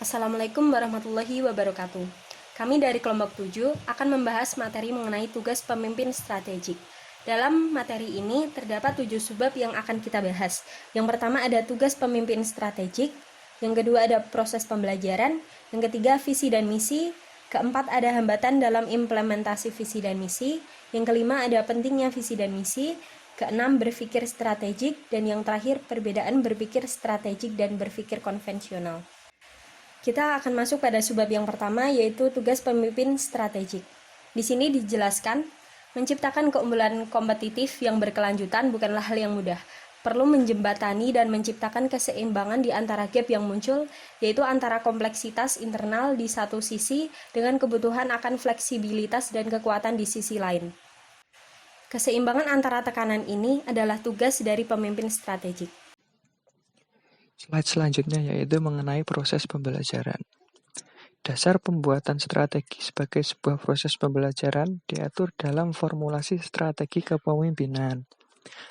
Assalamualaikum warahmatullahi wabarakatuh. Kami dari kelompok 7 akan membahas materi mengenai tugas pemimpin strategik. Dalam materi ini terdapat 7 subbab yang akan kita bahas. Yang pertama ada tugas pemimpin strategik, yang kedua ada proses pembelajaran, yang ketiga visi dan misi, keempat ada hambatan dalam implementasi visi dan misi, yang kelima ada pentingnya visi dan misi, keenam berpikir strategik, dan yang terakhir perbedaan berpikir strategik dan berpikir konvensional. Kita akan masuk pada subbab yang pertama, yaitu tugas pemimpin strategik. Di sini dijelaskan, menciptakan keunggulan kompetitif yang berkelanjutan bukanlah hal yang mudah. Perlu menjembatani dan menciptakan keseimbangan di antara gap yang muncul, yaitu antara kompleksitas internal di satu sisi dengan kebutuhan akan fleksibilitas dan kekuatan di sisi lain. Keseimbangan antara tekanan ini adalah tugas dari pemimpin strategik. Slide selanjutnya yaitu mengenai proses pembelajaran. Dasar pembuatan strategi sebagai sebuah proses pembelajaran diatur dalam formulasi strategi kepemimpinan.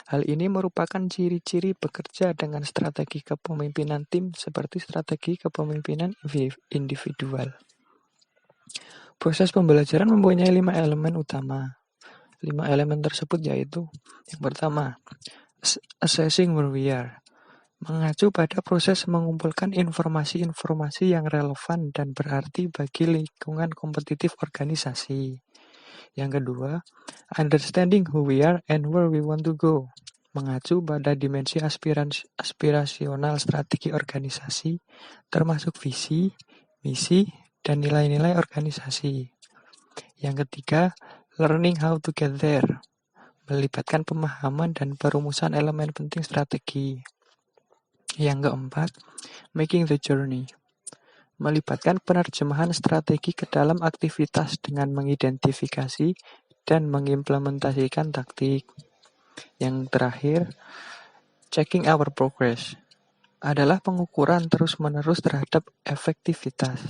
Hal ini merupakan ciri-ciri bekerja dengan strategi kepemimpinan tim seperti strategi kepemimpinan individual. Proses pembelajaran mempunyai 5 elemen utama. 5 elemen tersebut yaitu, yang pertama, assessing where we are. Mengacu pada proses mengumpulkan informasi-informasi yang relevan dan berarti bagi lingkungan kompetitif organisasi. Yang kedua, understanding who we are and where we want to go. Mengacu pada dimensi aspirasional strategi organisasi, termasuk visi, misi, dan nilai-nilai organisasi. Yang ketiga, learning how to get there. Melibatkan pemahaman dan perumusan elemen penting strategi. Yang keempat, making the journey. Melibatkan penerjemahan strategi ke dalam aktivitas dengan mengidentifikasi dan mengimplementasikan taktik. Yang terakhir, checking our progress. Adalah pengukuran terus-menerus terhadap efektivitas.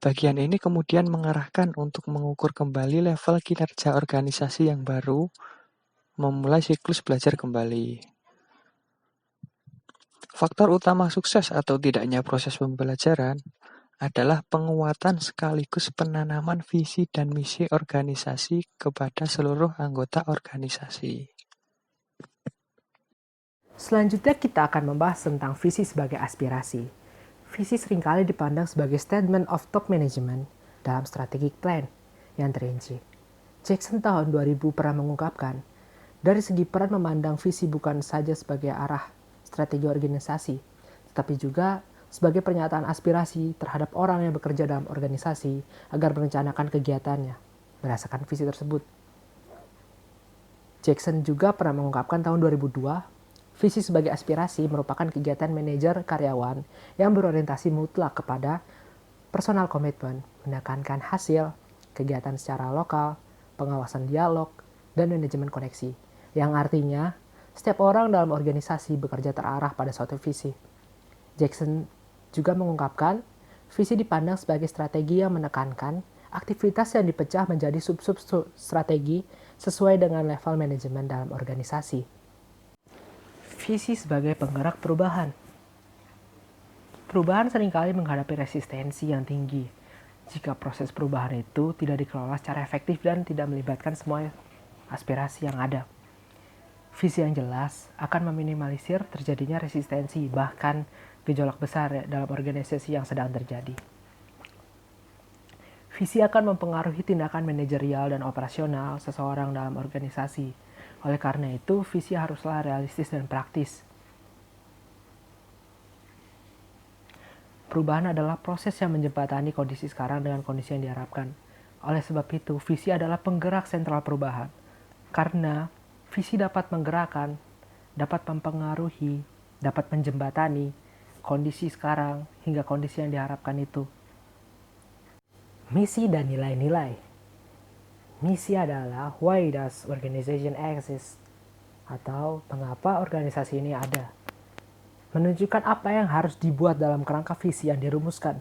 Bagian ini kemudian mengarahkan untuk mengukur kembali level kinerja organisasi yang baru, memulai siklus belajar kembali. Faktor utama sukses atau tidaknya proses pembelajaran adalah penguatan sekaligus penanaman visi dan misi organisasi kepada seluruh anggota organisasi. Selanjutnya kita akan membahas tentang visi sebagai aspirasi. Visi seringkali dipandang sebagai statement of top management dalam strategic plan yang terinci. Jackson tahun 2000 pernah mengungkapkan, dari segi peran memandang visi bukan saja sebagai arah strategi organisasi, tetapi juga sebagai pernyataan aspirasi terhadap orang yang bekerja dalam organisasi agar merencanakan kegiatannya berdasarkan visi tersebut. Jackson juga pernah mengungkapkan tahun 2002, visi sebagai aspirasi merupakan kegiatan manajer karyawan yang berorientasi mutlak kepada personal commitment, menekankan hasil, kegiatan secara lokal, pengawasan dialog, dan manajemen koneksi, yang artinya setiap orang dalam organisasi bekerja terarah pada suatu visi. Jackson juga mengungkapkan, visi dipandang sebagai strategi yang menekankan aktivitas yang dipecah menjadi sub-sub strategi sesuai dengan level manajemen dalam organisasi. Visi sebagai penggerak perubahan. Perubahan seringkali menghadapi resistensi yang tinggi jika proses perubahan itu tidak dikelola secara efektif dan tidak melibatkan semua aspirasi yang ada. Visi yang jelas akan meminimalisir terjadinya resistensi, bahkan gejolak besar dalam organisasi yang sedang terjadi. Visi akan mempengaruhi tindakan manajerial dan operasional seseorang dalam organisasi. Oleh karena itu, visi haruslah realistis dan praktis. Perubahan adalah proses yang menjembatani kondisi sekarang dengan kondisi yang diharapkan. Oleh sebab itu, visi adalah penggerak sentral perubahan. Karena visi dapat menggerakkan, dapat mempengaruhi, dapat menjembatani kondisi sekarang hingga kondisi yang diharapkan itu. Misi dan nilai-nilai. Misi adalah why does organization exist? Atau mengapa organisasi ini ada? Menunjukkan apa yang harus dibuat dalam kerangka visi yang dirumuskan.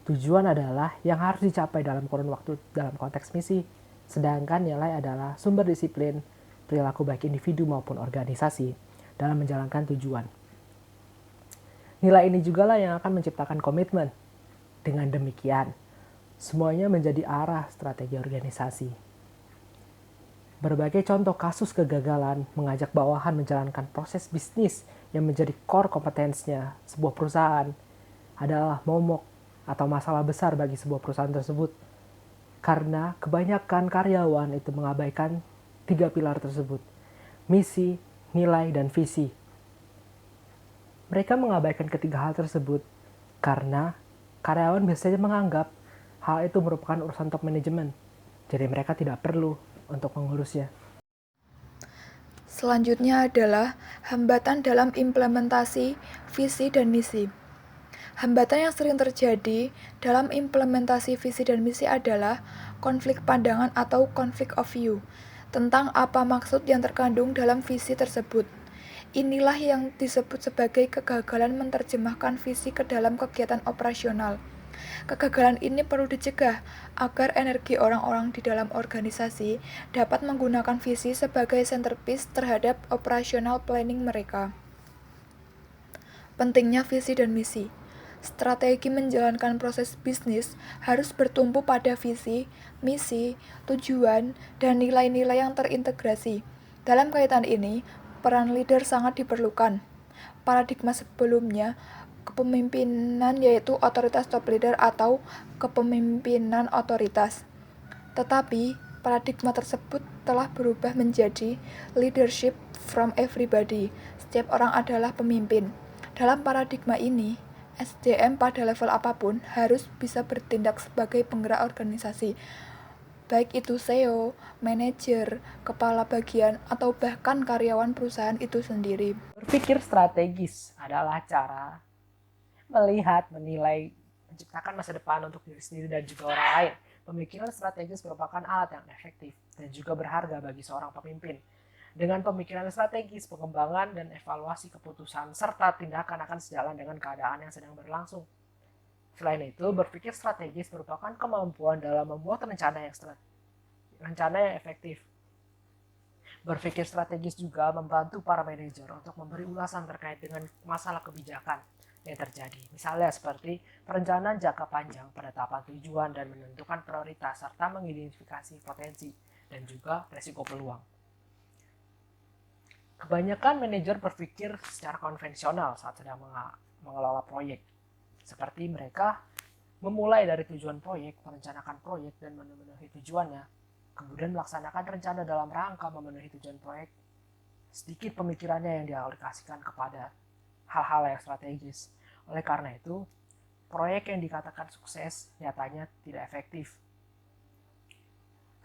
Tujuan adalah yang harus dicapai dalam kurun waktu dalam konteks misi, sedangkan nilai adalah sumber disiplin, perilaku baik individu maupun organisasi dalam menjalankan tujuan. Nilai ini juga lah yang akan menciptakan komitmen. Dengan demikian, semuanya menjadi arah strategi organisasi. Berbagai contoh kasus kegagalan mengajak bawahan menjalankan proses bisnis yang menjadi core kompetensinya sebuah perusahaan adalah momok atau masalah besar bagi sebuah perusahaan tersebut. Karena kebanyakan karyawan itu mengabaikan 3 pilar tersebut, misi, nilai, dan visi. Mereka mengabaikan ketiga hal tersebut karena karyawan biasanya menganggap hal itu merupakan urusan top manajemen, jadi mereka tidak perlu untuk mengurusnya. Selanjutnya adalah hambatan dalam implementasi visi dan misi. Hambatan yang sering terjadi dalam implementasi visi dan misi adalah konflik pandangan atau conflict of view tentang apa maksud yang terkandung dalam visi tersebut. Inilah yang disebut sebagai kegagalan menerjemahkan visi ke dalam kegiatan operasional. Kegagalan ini perlu dicegah agar energi orang-orang di dalam organisasi dapat menggunakan visi sebagai centerpiece terhadap operational planning mereka. Pentingnya visi dan misi. Strategi menjalankan proses bisnis harus bertumpu pada visi, misi, tujuan, dan nilai-nilai yang terintegrasi. Dalam kaitan ini, peran leader sangat diperlukan. Paradigma sebelumnya kepemimpinan yaitu otoritas top leader atau kepemimpinan otoritas. Tetapi, paradigma tersebut telah berubah menjadi leadership from everybody. Setiap orang adalah pemimpin. Dalam paradigma ini, SDM pada level apapun harus bisa bertindak sebagai penggerak organisasi, baik itu CEO, manajer, kepala bagian, atau bahkan karyawan perusahaan itu sendiri. Berpikir strategis adalah cara melihat, menilai, menciptakan masa depan untuk diri sendiri dan juga orang lain. Pemikiran strategis merupakan alat yang efektif dan juga berharga bagi seorang pemimpin. Dengan pemikiran strategis, pengembangan dan evaluasi keputusan serta tindakan akan sejalan dengan keadaan yang sedang berlangsung. Selain itu, berpikir strategis merupakan kemampuan dalam membuat rencana yang efektif. Berpikir strategis juga membantu para manajer untuk memberi ulasan terkait dengan masalah kebijakan yang terjadi. Misalnya seperti perencanaan jangka panjang, penetapan tujuan, dan menentukan prioritas, serta mengidentifikasi potensi dan juga risiko peluang. Kebanyakan manajer berpikir secara konvensional saat sedang mengelola proyek. Seperti mereka memulai dari tujuan proyek, merencanakan proyek dan memenuhi tujuannya, kemudian melaksanakan rencana dalam rangka memenuhi tujuan proyek. Sedikit pemikirannya yang dialokasikan kepada hal-hal yang strategis. Oleh karena itu, proyek yang dikatakan sukses nyatanya tidak efektif.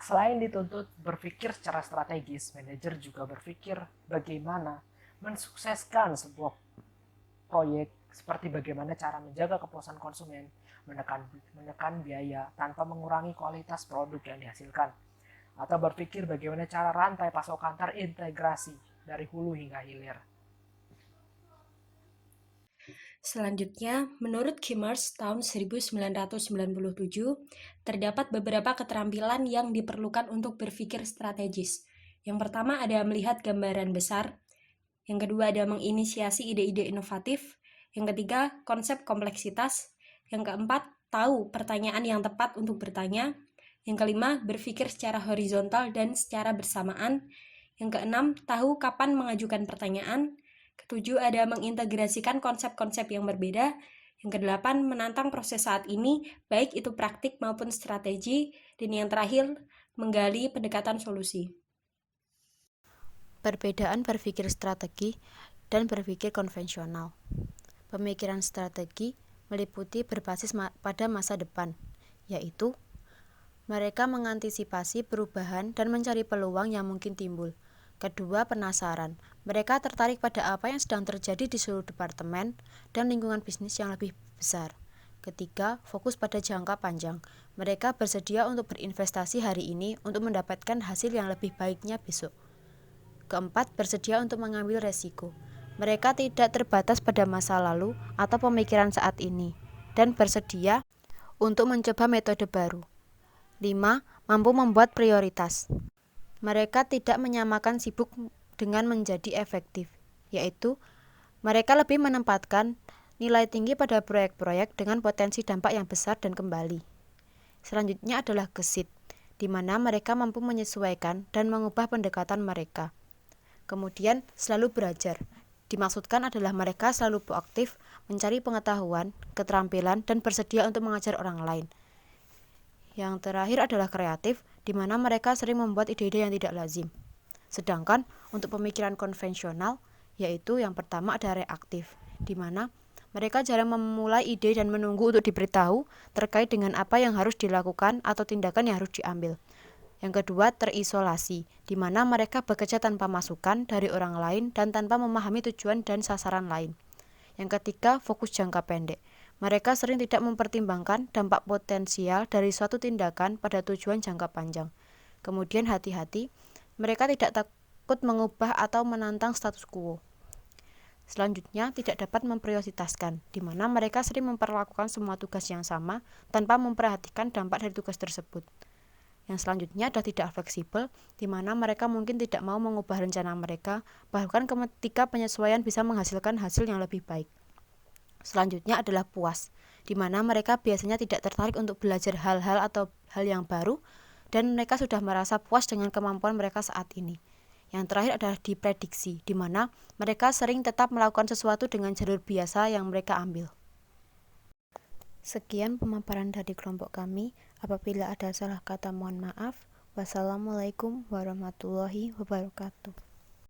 Selain dituntut berpikir secara strategis, manajer juga berpikir bagaimana mensukseskan sebuah proyek, seperti bagaimana cara menjaga kepuasan konsumen, menekan biaya tanpa mengurangi kualitas produk yang dihasilkan, atau berpikir bagaimana cara rantai pasokan terintegrasi dari hulu hingga hilir. Selanjutnya, menurut Kimmers tahun 1997, terdapat beberapa keterampilan yang diperlukan untuk berpikir strategis. Yang pertama ada melihat gambaran besar, yang kedua ada menginisiasi ide-ide inovatif, yang ketiga konsep kompleksitas, yang keempat tahu pertanyaan yang tepat untuk bertanya, yang kelima berpikir secara horizontal dan secara bersamaan, yang keenam tahu kapan mengajukan pertanyaan, ketujuh ada mengintegrasikan konsep-konsep yang berbeda, yang kedelapan menantang proses saat ini, baik itu praktik maupun strategi, dan yang terakhir menggali pendekatan solusi. Perbedaan berpikir strategi dan berpikir konvensional. Pemikiran strategi meliputi berbasis pada masa depan, yaitu mereka mengantisipasi perubahan dan mencari peluang yang mungkin timbul. Kedua, penasaran. Mereka tertarik pada apa yang sedang terjadi di seluruh departemen dan lingkungan bisnis yang lebih besar. Ketiga, fokus pada jangka panjang. Mereka bersedia untuk berinvestasi hari ini untuk mendapatkan hasil yang lebih baiknya besok. Keempat, bersedia untuk mengambil resiko. Mereka tidak terbatas pada masa lalu atau pemikiran saat ini, dan bersedia untuk mencoba metode baru. 5. Mampu membuat prioritas. Mereka tidak menyamakan sibuk dengan menjadi efektif, yaitu mereka lebih menempatkan nilai tinggi pada proyek-proyek dengan potensi dampak yang besar dan kembali. Selanjutnya adalah gesit, di mana mereka mampu menyesuaikan dan mengubah pendekatan mereka. Kemudian selalu belajar. Dimaksudkan adalah mereka selalu proaktif, mencari pengetahuan, keterampilan, dan bersedia untuk mengajar orang lain. Yang terakhir adalah kreatif, di mana mereka sering membuat ide-ide yang tidak lazim. Sedangkan untuk pemikiran konvensional, yaitu yang pertama ada reaktif, di mana mereka jarang memulai ide dan menunggu untuk diberitahu terkait dengan apa yang harus dilakukan atau tindakan yang harus diambil. Yang kedua, terisolasi, di mana mereka bekerja tanpa masukan dari orang lain dan tanpa memahami tujuan dan sasaran lain. Yang ketiga, fokus jangka pendek. Mereka sering tidak mempertimbangkan dampak potensial dari suatu tindakan pada tujuan jangka panjang. Kemudian hati-hati, mereka tidak takut mengubah atau menantang status quo. Selanjutnya, tidak dapat memprioritaskan, di mana mereka sering memperlakukan semua tugas yang sama tanpa memperhatikan dampak dari tugas tersebut. Yang selanjutnya adalah tidak fleksibel, di mana mereka mungkin tidak mau mengubah rencana mereka, bahkan ketika penyesuaian bisa menghasilkan hasil yang lebih baik. Selanjutnya adalah puas, di mana mereka biasanya tidak tertarik untuk belajar hal-hal atau hal yang baru, dan mereka sudah merasa puas dengan kemampuan mereka saat ini. Yang terakhir adalah diprediksi, di mana mereka sering tetap melakukan sesuatu dengan jalur biasa yang mereka ambil. Sekian pemaparan dari kelompok kami. Apabila ada salah kata mohon maaf. Wassalamualaikum warahmatullahi wabarakatuh.